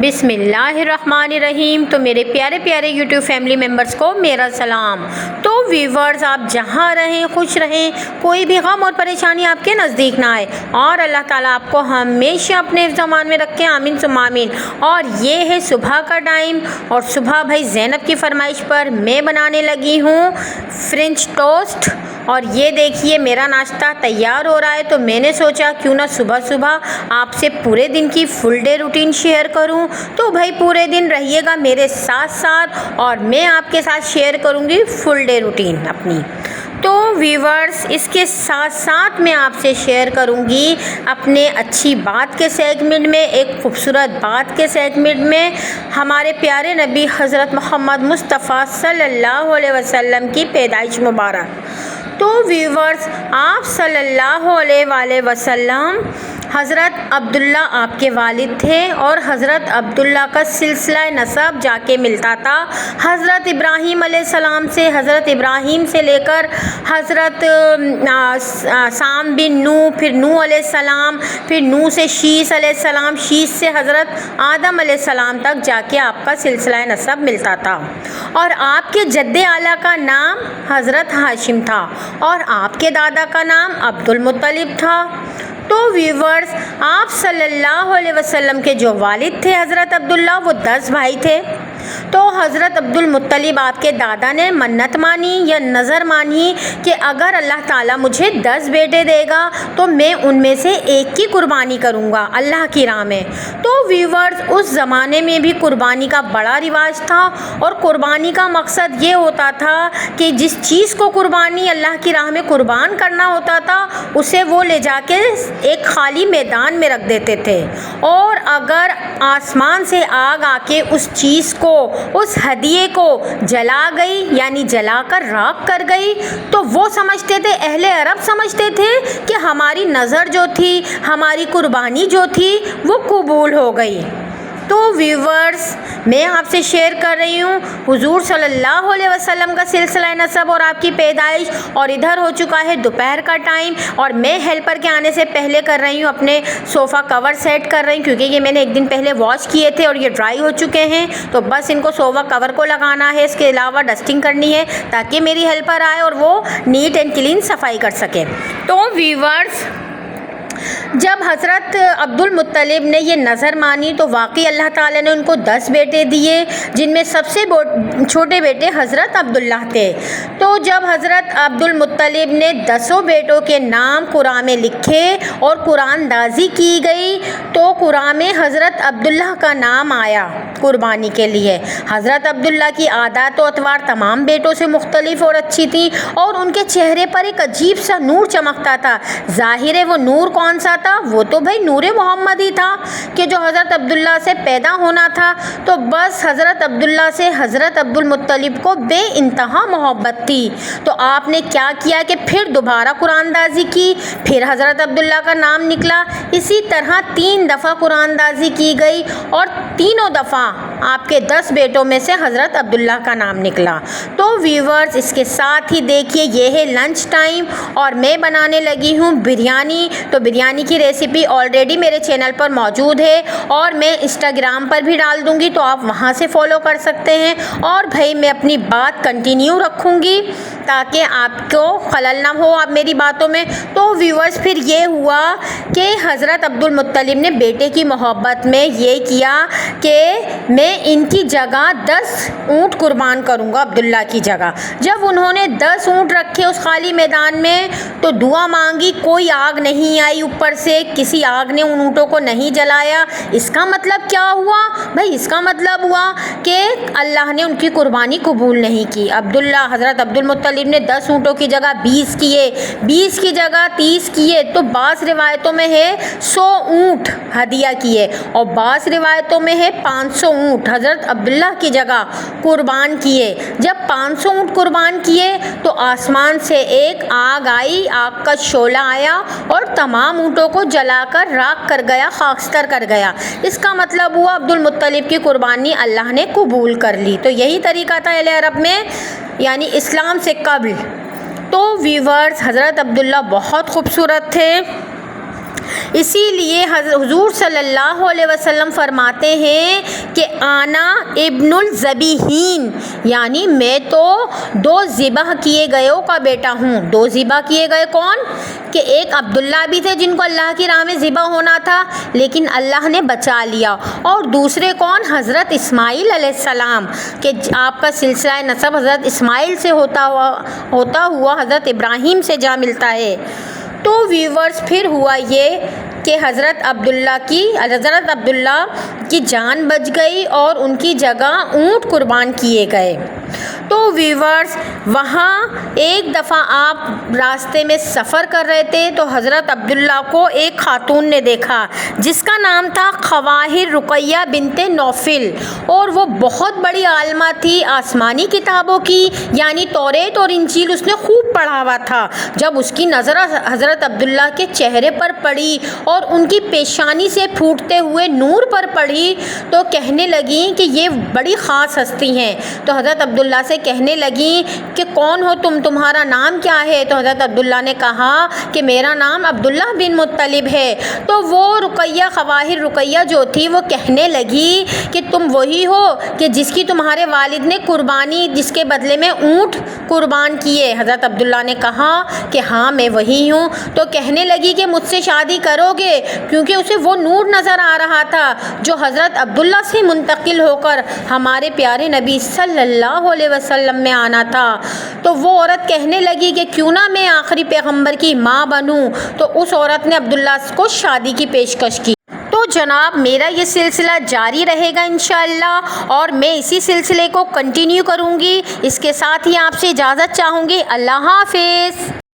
بسم اللہ الرحمن الرحیم۔ تو میرے پیارے پیارے یوٹیوب فیملی ممبرس کو میرا سلام۔ تو ویورز، آپ جہاں رہیں خوش رہیں، کوئی بھی غم اور پریشانی آپ کے نزدیک نہ آئے، اور اللہ تعالیٰ آپ کو ہمیشہ اپنے حفظ و امان میں رکھیں، آمین ثم آمین۔ اور یہ ہے صبح کا ٹائم، اور صبح بھائی زینب کی فرمائش پر میں بنانے لگی ہوں فرینچ ٹوسٹ، اور یہ دیکھیے میرا ناشتہ تیار ہو رہا ہے۔ تو میں نے سوچا کیوں نہ صبح صبح آپ سے پورے دن کی فل ڈے روٹین شیئر کروں۔ تو بھائی پورے دن رہیے گا میرے ساتھ ساتھ، اور میں آپ کے ساتھ شیئر کروں گی فل ڈے روٹین اپنی۔ تو ویورز، اس کے ساتھ ساتھ میں آپ سے شیئر کروں گی اپنے اچھی بات کے سیگمنٹ میں، ایک خوبصورت بات کے سیگمنٹ میں، ہمارے پیارے نبی حضرت محمد مصطفیٰ صلی اللہ علیہ وسلم کی پیدائش مبارک۔ تو ویورز، آپ صلی اللہ علیہ وآلہ وسلم، حضرت عبداللہ آپ کے والد تھے، اور حضرت عبداللہ کا سلسلہ نسب جا کے ملتا تھا حضرت ابراہیم علیہ السلام سے۔ حضرت ابراہیم سے لے کر حضرت سام بن نو، پھر نو علیہ السلام، پھر نو سے شیس علیہ السلام، شیس سے حضرت آدم علیہ السلام تک جا کے آپ کا سلسلہ نسب ملتا تھا، اور آپ کے جد اعلیٰ کا نام حضرت ہاشم تھا، اور آپ کے دادا کا نام عبد المطلب تھا۔ تو ویورز، آپ صلی اللہ علیہ وسلم کے جو والد تھے حضرت عبداللہ، وہ 10 بھائی تھے۔ تو حضرت عبد المطلب آپ کے دادا نے منت مانی یا نظر مانی کہ اگر اللہ تعالیٰ مجھے 10 بیٹے دے گا تو میں ان میں سے ایک کی قربانی کروں گا اللہ کی راہ میں۔ تو ویورز، اس زمانے میں بھی قربانی کا بڑا رواج تھا، اور قربانی کا مقصد یہ ہوتا تھا کہ جس چیز کو قربانی اللہ کی راہ میں قربان کرنا ہوتا تھا، اسے وہ لے جا کے ایک خالی میدان میں رکھ دیتے تھے، اور اگر آسمان سے آگ آ کے اس چیز کو، اس ہدیے کو جلا گئی، یعنی جلا کر راکھ کر گئی، تو وہ سمجھتے تھے، اہل عرب سمجھتے تھے کہ ہماری نظر جو تھی، ہماری قربانی جو تھی، وہ قبول ہو گئی۔ تو ویورز، میں آپ سے شیئر کر رہی ہوں حضور صلی اللہ علیہ وسلم کا سلسلہ نسب اور آپ کی پیدائش، اور ادھر ہو چکا ہے دوپہر کا ٹائم، اور میں ہیلپر کے آنے سے پہلے کر رہی ہوں اپنے صوفہ کور سیٹ کر رہی ہوں، کیونکہ یہ میں نے ایک دن پہلے واش کیے تھے اور یہ ڈرائی ہو چکے ہیں، تو بس ان کو صوفہ کور کو لگانا ہے، اس کے علاوہ ڈسٹنگ کرنی ہے تاکہ میری ہیلپر آئے اور وہ نیٹ اینڈ کلین صفائی کر سکے۔ تو ویورز، جب حضرت عبد المطلب نے یہ نظر مانی تو واقعی اللہ تعالیٰ نے ان کو 10 بیٹے دیے، جن میں سب سے چھوٹے بیٹے حضرت عبداللہ تھے۔ تو جب حضرت عبد المطلب نے 10 بیٹوں کے نام قرآن میں لکھے اور قرآن دازی کی گئی، تو قرآن میں حضرت عبداللہ کا نام آیا قربانی کے لیے۔ حضرت عبداللہ کی عادات و اطوار تمام بیٹوں سے مختلف اور اچھی تھی، اور ان کے چہرے پر ایک عجیب سا نور چمکتا تھا۔ ظاہر ہے وہ نور کون سا تھا؟ وہ تو بھائی نور محمد ہی تھا کہ جو حضرت عبداللہ سے پیدا ہونا تھا۔ تو بس حضرت عبداللہ سے حضرت عبد المطلب کو بے انتہا محبت تھی۔ تو آپ نے کیا کیا کہ پھر دوبارہ قرآن دازی کی، پھر حضرت عبداللہ کا نام نکلا۔ اسی طرح 3 دفعہ قرآن دازی کی گئی، اور تینوں دفعہ آپ کے 10 بیٹوں میں سے حضرت عبداللہ کا نام نکلا۔ تو ویورز، اس کے ساتھ ہی دیکھیے یہ ہے لنچ ٹائم، اور میں بنانے لگی ہوں بریانی۔ تو بریانی کی ریسیپی آلریڈی میرے چینل پر موجود ہے، اور میں انسٹاگرام پر بھی ڈال دوں گی، تو آپ وہاں سے فالو کر سکتے ہیں۔ اور بھائی میں اپنی بات کنٹینیو رکھوں گی تاکہ آپ کو خلل نہ ہو آپ میری باتوں میں۔ تو ویورز، پھر یہ ہوا کہ حضرت عبد المطلب نے بیٹے کی محبت میں یہ کیا کہ میں ان کی جگہ 10 اونٹ قربان کروں گا عبداللہ کی جگہ۔ جب انہوں نے 10 اونٹ رکھے اس خالی میدان میں، تو دعا مانگی، کوئی آگ نہیں آئی اوپر سے، کسی آگ نے ان اونٹوں کو نہیں جلایا۔ اس کا مطلب کیا ہوا بھائی؟ اس کا مطلب ہوا کہ اللہ نے ان کی قربانی قبول نہیں کی۔ عبداللہ، حضرت عبد المطلب نے 10 اونٹوں کی جگہ 20 کیے، 20 کی جگہ 30 کیے، تو بعض روایتوں میں ہے 100 اونٹ ہدیہ کیے، اور بعض روایتوں میں ہے 500 اونٹ حضرت عبداللہ کی جگہ قربان کیے۔ جب 500 اونٹ قربان کیے تو آسمان سے ایک آگ آئی، آگ کا شعلہ آیا، اور تمام اونٹوں کو جلا کر راکھ کر گیا، خاکستر کر گیا۔ اس کا مطلب ہوا عبد المطلب کی قربانی اللہ نے قبول کر لی۔ تو یہی طریقہ تھا اہل عرب میں، یعنی اسلام سے قبل۔ تو ویورز، حضرت عبداللہ بہت خوبصورت تھے، اسی لیے حضور صلی اللہ علیہ وسلم فرماتے ہیں کہ آنا ابن الذبیحین، یعنی میں تو 2 ذبح کیے گئےوں کا بیٹا ہوں۔ 2 ذبح کیے گئے کون؟ کہ ایک عبداللہ بھی تھے جن کو اللہ کی راہ میں ذبح ہونا تھا لیکن اللہ نے بچا لیا، اور دوسرے کون؟ حضرت اسماعیل علیہ السلام، کہ آپ کا سلسلہ نسب حضرت اسماعیل سے ہوتا ہوا حضرت ابراہیم سے جا ملتا ہے۔ تو ویورز پھر ہوا یہ کہ حضرت عبداللہ کی جان بچ گئی اور ان کی جگہ اونٹ قربان کیے گئے۔ تو ویورز وہاں ایک دفعہ آپ راستے میں سفر کر رہے تھے تو حضرت عبداللہ کو ایک خاتون نے دیکھا جس کا نام تھا خواہر رقیہ بنت نوفل، اور وہ بہت بڑی عالمہ تھی آسمانی کتابوں کی، یعنی توریت اور انجیل اس نے خوب پڑھا ہوا تھا۔ جب اس کی نظر حضرت عبداللہ کے چہرے پر پڑی اور ان کی پیشانی سے پھوٹتے ہوئے نور پر پڑی تو کہنے لگیں کہ یہ بڑی خاص ہستی ہیں۔ تو حضرت عبداللہ سے کہنے لگیں کہ کون ہو تم، تمہارا نام کیا ہے؟ تو حضرت عبداللہ نے کہا کہ میرا نام عبداللہ بن مطلب ہے۔ تو وہ رقیہ، خواہر رقیہ جو تھی، وہ کہنے لگی کہ تم وہی ہو کہ جس کی تمہارے والد نے قربانی، جس کے بدلے میں اونٹ قربان کیے؟ حضرت عبداللہ نے کہا کہ ہاں میں وہی ہوں۔ تو کہنے لگی کہ مجھ سے شادی کرو گے؟ کیونکہ اسے وہ نور نظر آ رہا تھا جو حضرت عبداللہ سے منتقل ہو کر ہمارے پیارے نبی صلی اللہ علیہ وسلم میں آنا تھا۔ تو وہ عورت کہنے لگی کہ کیوں نہ میں آخری پیغمبر کی ماں بنوں؟ تو اس عورت نے عبداللہ کو شادی کی پیشکش کی۔ تو جناب میرا یہ سلسلہ جاری رہے گا انشاءاللہ، اور میں اسی سلسلے کو کنٹینیو کروں گی۔ اس کے ساتھ ہی آپ سے اجازت چاہوں گی۔ اللہ حافظ۔